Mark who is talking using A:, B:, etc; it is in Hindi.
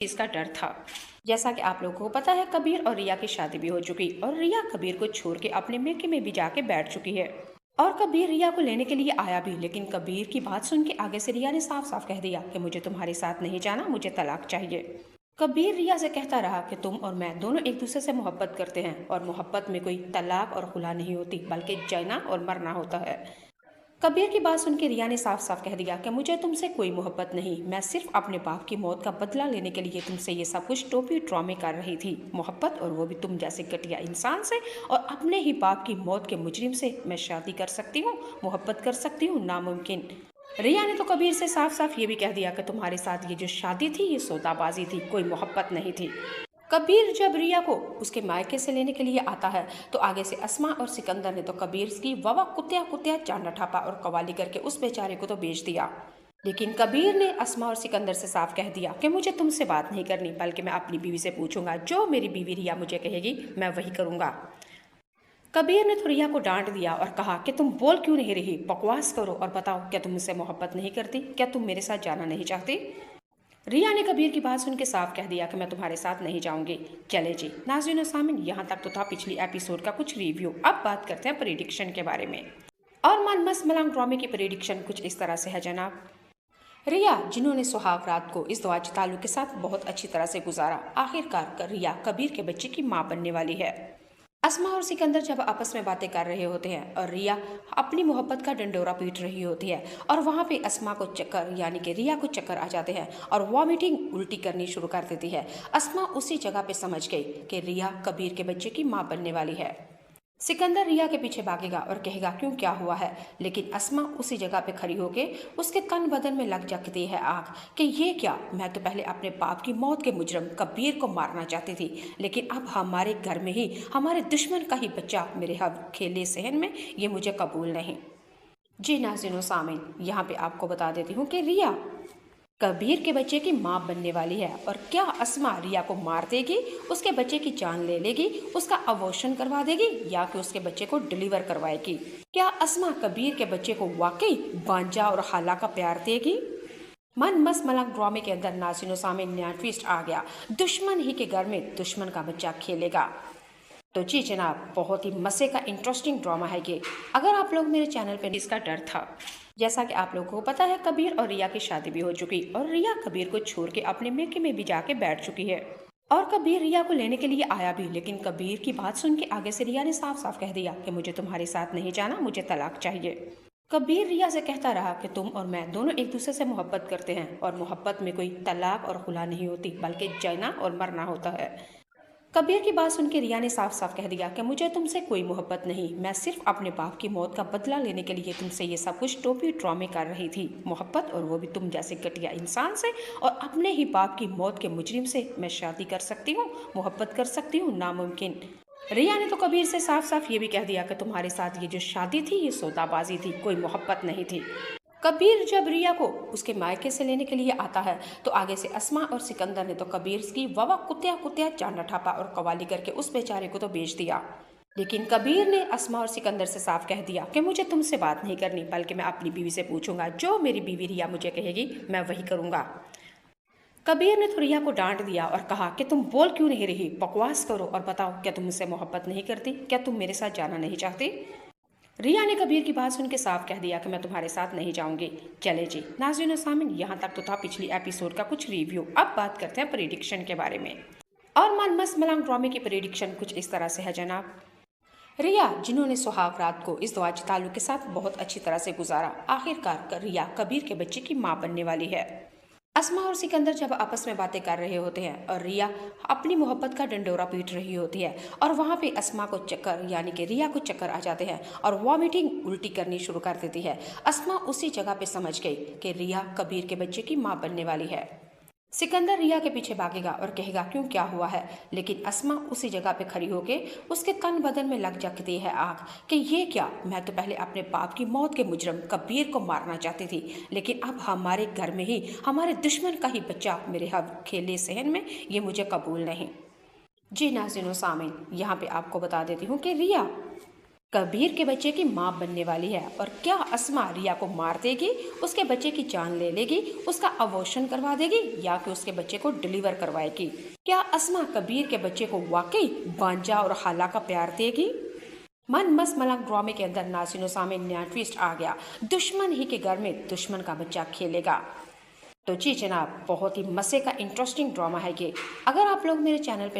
A: इसका डर था। जैसा कि आप लोगों को पता है, कबीर और रिया की शादी भी हो चुकी और रिया कबीर को छोड़ के अपने मेके में भी जाके बैठ चुकी है। और कबीर रिया को लेने के लिए आया भी, लेकिन कबीर की बात सुन के आगे से रिया ने साफ साफ कह दिया कि मुझे तुम्हारे साथ नहीं जाना, मुझे तलाक चाहिए। कबीर रिया से कहता रहा कि तुम और मैं दोनों एक दूसरे से मोहब्बत करते हैं और मोहब्बत में कोई तलाक और खुला नहीं होती, बल्कि जीना और मरना होता है। कबीर की बात सुन के रिया ने साफ साफ कह दिया कि मुझे तुमसे कोई मोहब्बत नहीं, मैं सिर्फ अपने बाप की मौत का बदला लेने के लिए तुमसे ये सब कुछ टोपी ड्रामे कर रही थी। मोहब्बत, और वो भी तुम जैसे घटिया इंसान से और अपने ही बाप की मौत के मुजरिम से मैं शादी कर सकती हूँ, मोहब्बत कर सकती हूँ, नामुमकिन। रिया ने तो कबीर से साफ साफ ये भी कह दिया कि तुम्हारे साथ ये जो शादी थी ये सौदाबाजी थी, कोई मोहब्बत नहीं थी। कबीर जब रिया को उसके मायके से लेने के लिए आता है तो आगे से अस्मा और सिकंदर ने तो कबीर की वावा कुत्या कुत्या चांदा ठापा और कवाली करके उस बेचारे को तो बेच दिया। लेकिन कबीर ने अस्मा और सिकंदर से साफ कह दिया कि मुझे तुमसे बात नहीं करनी, बल्कि मैं अपनी बीवी से पूछूंगा, जो मेरी बीवी रिया मुझे कहेगी मैं वही करूंगा। कबीर ने तो रिया को डांट दिया और कहा कि तुम बोल क्यों नहीं रही, बकवास करो और बताओ, क्या तुम मुझसे मोहब्बत नहीं करती, क्या तुम मेरे साथ जाना नहीं चाहती। रिया ने कबीर की बात सुन के साफ कह दिया कि मैं तुम्हारे साथ नहीं जाऊंगी। चले जी नाज़रीन और सामीन, यहाँ तक तो था पिछली एपिसोड का कुछ रिव्यू। अब बात करते हैं प्रेडिक्शन के बारे में। और मन मस्त मलंग ड्रामे की प्रेडिक्शन कुछ इस तरह से है जनाब। रिया, जिन्होंने सुहाग रात को इस दुआज ताल्लुक के साथ बहुत अच्छी तरह से गुजारा, आखिरकार रिया कबीर के बच्चे की माँ बनने वाली है। अस्मा और सिकंदर जब आपस में बातें कर रहे होते हैं और रिया अपनी मोहब्बत का डंडोरा पीट रही होती है और वहाँ पे अस्मा को चक्कर यानी कि रिया को चक्कर आ जाते हैं और वॉमिटिंग उल्टी करनी शुरू कर देती है। अस्मा उसी जगह पे समझ गई कि रिया कबीर के बच्चे की माँ बनने वाली है। सिकंदर रिया के पीछे भागेगा और कहेगा क्यों, क्या हुआ है, लेकिन अस्मा उसी जगह पे खड़ी होके उसके तन बदन में लग जाती है आग कि ये क्या, मैं तो पहले अपने बाप की मौत के मुजरम कबीर को मारना चाहती थी, लेकिन अब हमारे घर में ही हमारे दुश्मन का ही बच्चा मेरे खेले सहन में, ये मुझे कबूल नहीं। जी नाज़रीन सामीन, यहाँ पे आपको बता देती हूँ कि रिया कबीर के बच्चे की माँ बनने वाली है। और क्या अस्मा रिया को मार देगी, उसके बच्चे की जान ले लेगी, उसका अबॉर्शन करवा देगी, या कि उसके बच्चे को डिलीवर करवाएगी? क्या अस्मा कबीर के बच्चे को वाकई बांझा और हाला का प्यार देगी? मन मस्त मलंग ड्रामे के अंदर नाज़रीन सामीन नया ट्विस्ट आ गया, दुश्मन ही के घर में दुश्मन का बच्चा खेलेगा। तो जी जनाब, बहुत ही मज़े का इंटरेस्टिंग ड्रामा है ये। अगर आप लोग मेरे चैनल पर, इसका डर था। जैसा कि आप लोगों को पता है, कबीर और रिया की शादी भी हो चुकी और रिया कबीर को छोड़ के अपने मेके में भी जाके बैठ चुकी है। और कबीर रिया को लेने के लिए आया भी, लेकिन कबीर की बात सुन के आगे से रिया ने साफ साफ कह दिया कि मुझे तुम्हारे साथ नहीं जाना, मुझे तलाक चाहिए। कबीर रिया से कहता रहा कि तुम और मैं दोनों एक दूसरे से मोहब्बत करते हैं और मोहब्बत में कोई तलाक और खुला नहीं होती, बल्कि जीना और मरना होता है। कबीर की बात सुन के रिया ने साफ साफ कह दिया कि मुझे तुमसे कोई मोहब्बत नहीं, मैं सिर्फ अपने बाप की मौत का बदला लेने के लिए तुमसे ये सब कुछ टोपी ड्रामे कर रही थी। मोहब्बत, और वो भी तुम जैसे घटिया इंसान से और अपने ही बाप की मौत के मुजरिम से मैं शादी कर सकती हूँ, मोहब्बत कर सकती हूँ, नामुमकिन। रिया ने तो कबीर से साफ साफ ये भी कह दिया कि तुम्हारे साथ ये जो शादी थी ये सौदाबाजी थी, कोई मोहब्बत नहीं थी। कबीर जब रिया को उसके मायके से लेने के लिए आता है तो आगे से अस्मा और सिकंदर ने तो कबीर की वावा कुत्या कुत्या चांदा ठापा और कवाली करके उस बेचारे को तो बेच दिया। लेकिन कबीर ने अस्मा और सिकंदर से साफ कह दिया कि मुझे तुमसे बात नहीं करनी, बल्कि मैं अपनी बीवी से पूछूंगा, जो मेरी बीवी रिया मुझे कहेगी मैं वही करूंगा। कबीर ने तो रिया को डांट दिया और कहा कि तुम बोल क्यों नहीं रही, बकवास करो और बताओ, क्या तुम मुझसे मोहब्बत नहीं करती, क्या तुम मेरे साथ जाना नहीं चाहती। रिया ने कबीर की बात सुन के साफ कह दिया कि मैं तुम्हारे साथ नहीं जाऊंगी। चले जी नाज़रीन और सामीन, यहाँ तक तो था पिछली एपिसोड का कुछ रिव्यू। अब बात करते हैं प्रेडिक्शन के बारे में। और मन मस्त मलंग ड्रामे की प्रेडिक्शन कुछ इस तरह से है जनाब। रिया, जिन्होंने सुहाग रात को इस दुआज ताल्लुक के साथ बहुत अच्छी तरह से गुजारा, आखिरकार रिया कबीर के बच्चे की माँ बनने वाली है। अस्मा और सिकंदर जब आपस में बातें कर रहे होते हैं और रिया अपनी मोहब्बत का डंडोरा पीट रही होती है और वहाँ पे अस्मा को चक्कर यानी कि रिया को चक्कर आ जाते हैं और वॉमिटिंग उल्टी करनी शुरू कर देती है। अस्मा उसी जगह पे समझ गई कि रिया कबीर के बच्चे की माँ बनने वाली है। सिकंदर रिया के पीछे भागेगा और कहेगा क्यों, क्या हुआ है, लेकिन अस्मा उसी जगह पे खड़ी होके उसके तन बदन में लग जाती है आग कि ये क्या, मैं तो पहले अपने बाप की मौत के मुजरम कबीर को मारना चाहती थी, लेकिन अब हमारे घर में ही हमारे दुश्मन का ही बच्चा मेरे खेले सहन में, ये मुझे कबूल नहीं। जी नाज़रीन सामीन, यहाँ पे आपको बता देती हूँ कि रिया कबीर के बच्चे की माँ बनने वाली है और क्या अस्मा रिया को मार देगी, उसके बच्चे की जान ले लेगी, उसका अबॉर्शन करवा देगी या कि उसके बच्चे को डिलीवर करवाएगी? क्या अस्मा कबीर के बच्चे को वाकई बांझा और हाला का प्यार देगी? मन मस्त मलंग ड्रामे के अंदर नासिनो सामने नया ट्विस्ट आ गया। दुश्मन ही के घर में दुश्मन का बच्चा खेलेगा। तो जी जनाब, बहुत ही मज़े का इंटरेस्टिंग ड्रामा है ये। अगर आप लोग मेरे चैनल पे